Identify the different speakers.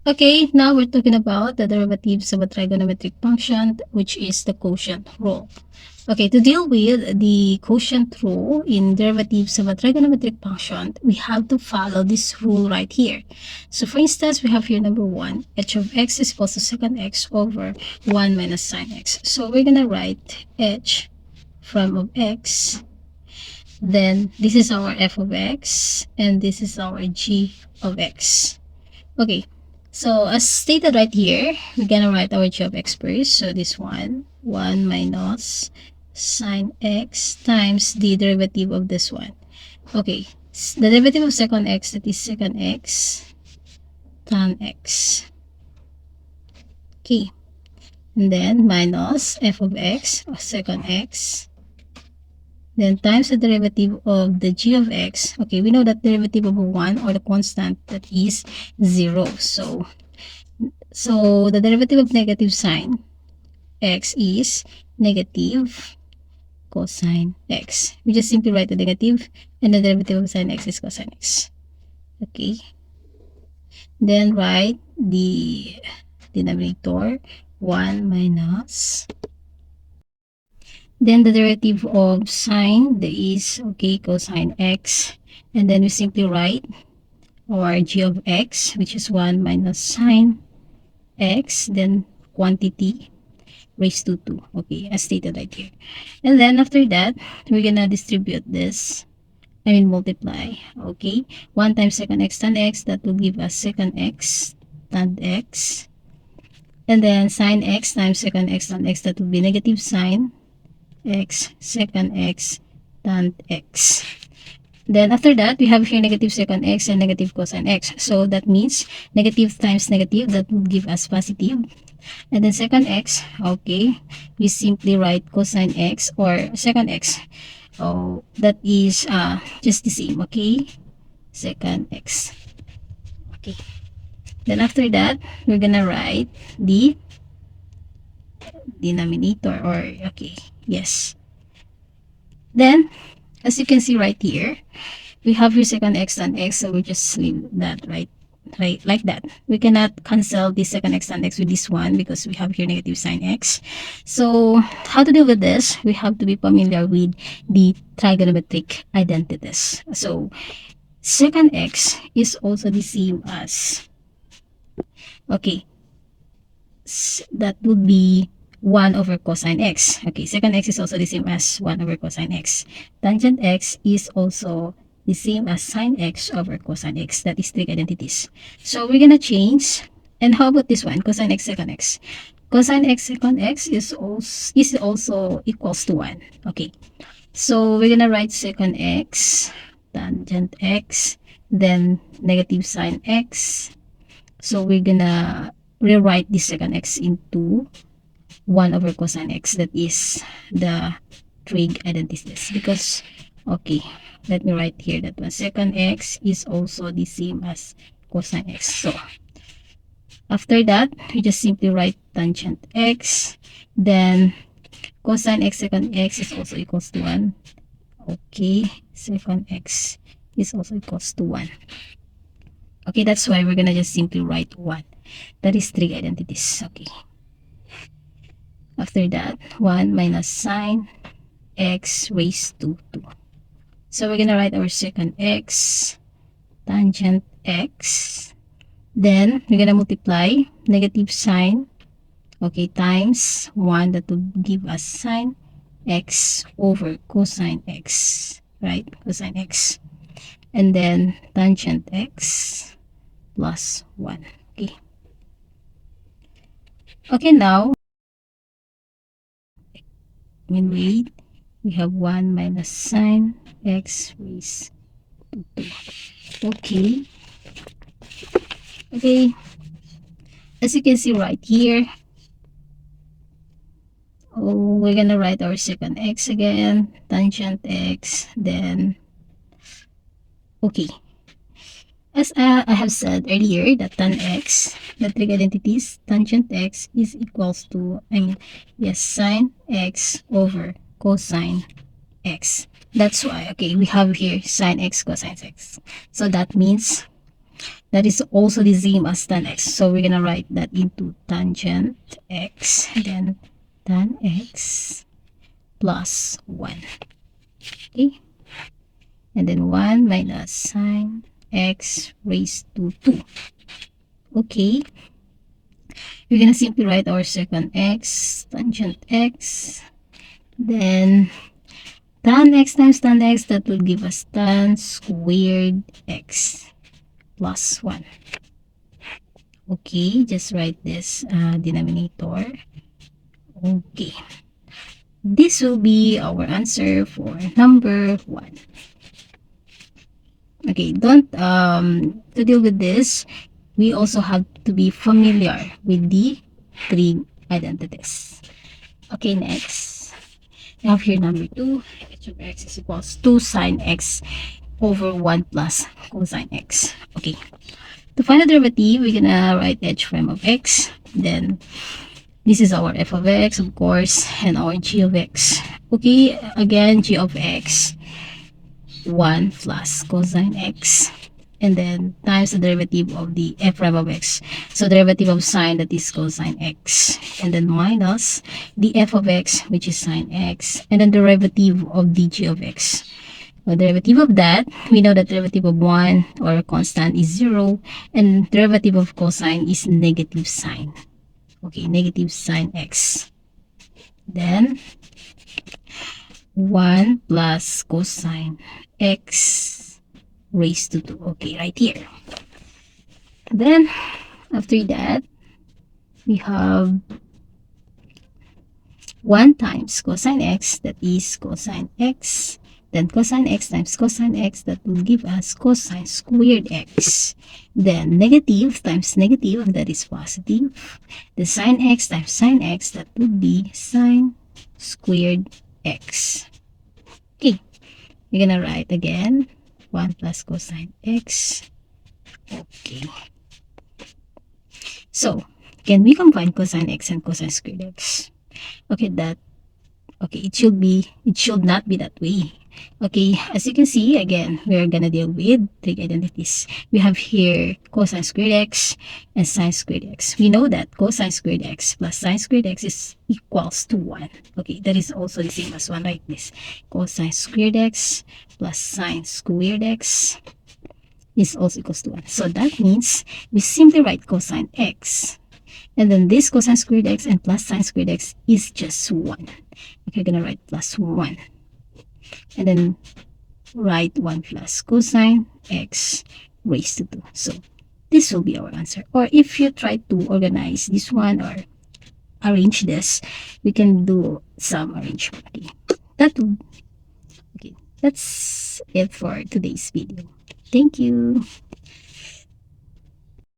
Speaker 1: Okay, now we're talking about the derivatives of a trigonometric function, which is the quotient rule. Okay, to deal with the quotient rule in derivatives of a trigonometric function, we have to follow this rule right here. So for instance, we have here number 1, h of x is equal to secant x over 1 minus sine x. So we're going to write h from of x, then this is our f of x, and this is our g of x. Okay, so as stated right here, we're gonna write our g of x first. So this one, 1 minus sine x times the derivative of this one. Okay, the derivative of secant x, that is secant x tan x. Okay, and then minus f of x, or secant x, then times the derivative of the g of x. Okay, we know that derivative of 1, or the constant, that is 0. So the derivative of negative sine x is negative cosine x. We just simply write the negative, and the derivative of sine x is cosine x. Okay. Then write the denominator, 1 minus. Then the derivative of sine, that is, okay, cosine x. And then we simply write our g of x, which is 1 minus sine x, then quantity raised to 2. Okay, as stated right here. And then after that, we're gonna distribute this. Multiply. Okay, 1 times secant x tan x, that will give us secant x tan x. And then sine x times secant x tan x, that will be negative sine x secant x tan x. Then after that, we have here negative secant x and negative cosine x. So that means negative times negative, that would give us positive. And then secant x, okay, we simply write cosine x or secant x. Oh, that is just the same, okay? Secant x. Okay. Then after that, we're gonna write the denominator, or okay, yes. Then, as you can see right here, we have here secant x tan x, so we just leave that right like that. We cannot cancel the secant x tan x with this one because we have here negative sine x. So how to deal with this? We have to be familiar with the trigonometric identities. So secant x is also the same as, okay, that would be 1 over cosine x. Okay, secant x is also the same as 1 over cosine x. Tangent x is also the same as sine x over cosine x. That is trig identities. So we're gonna change. And how about this one? Cosine x secant x. Cosine x secant x is also equals to 1. Okay. So we're gonna write secant x, tangent x, then negative sine x. So we're gonna rewrite this secant x into 1 over cosine x. That is the trig identities. Because, okay, let me write here that one. Secant x is also the same as cosine x. So, after that, we just simply write tangent x. Then, cosine x secant x is also equals to 1. Okay, secant x is also equals to 1. Okay, that's why we're gonna just simply write 1. That is trig identities. Okay. After that, 1 minus sine x raised to 2. So we're gonna write our secant x, tangent x. Then we're gonna multiply negative sine, okay, times 1, that will give us sine x over cosine x, right? Cosine x. And then tangent x plus 1. Okay. Okay, now, when we have 1 minus sine x raised to 2. Okay. Okay. As you can see right here, we're gonna write our secant x again, tangent x, then, okay. As I have said earlier, that tan x, the trig identities, tangent x is equals to, sine x over cosine x. That's why, okay, we have here sine x, cosine x. So that means that is also the same as tan x. So we're gonna write that into tangent x, then tan x plus 1. Okay? And then 1 minus sine x raised to 2. Okay? We're gonna simply write our second x, tangent x, then tan x times tan x, that will give us tan squared x plus 1. Okay, just write this denominator. Okay, this will be our answer for number 1. Okay, don't to deal with this, we also have to be familiar with the trig identities. Okay, next we have here number 2. H of x is equals to sine x over 1 plus cosine x. Okay, to find the derivative, we're gonna write h prime of x. Then this is our f of x, of course, and our g of x. Okay, again, g of x, 1 plus cosine x. And then times the derivative of the f prime of x. So derivative of sine, that is cosine x. And then minus the f of x, which is sine x. And then derivative of the g of x. The derivative of that, we know that derivative of 1 or constant is 0, and derivative of cosine is negative sine. Okay, negative sine x. Then 1 plus cosine x raised to 2. Okay, right here. Then after that, we have 1 times cosine x, that is cosine x. Then cosine x times cosine x, that will give us cosine squared x. Then negative times negative, that is positive. The sine x times sine x, that would be sine squared x. Okay, we're gonna write again 1 plus cosine x. Okay. So, can we combine cosine x and cosine squared x? Okay, it should not be that way. Okay, as you can see, again, we're gonna deal with trig identities. We have here cosine squared x and sine squared x. We know that cosine squared x plus sine squared x is equals to 1. Okay, that is also the same as 1 like this. Cosine squared x plus sine squared x is also equals to 1. So that means we simply write cosine x. And then this cosine squared x and plus sine squared x is just 1. Okay, we're gonna write plus 1. And then write 1 plus cosine x raised to 2. So this will be our answer. Or if you try to organize this one or arrange this, we can do some arrangement. Okay, that's it for today's video. Thank you.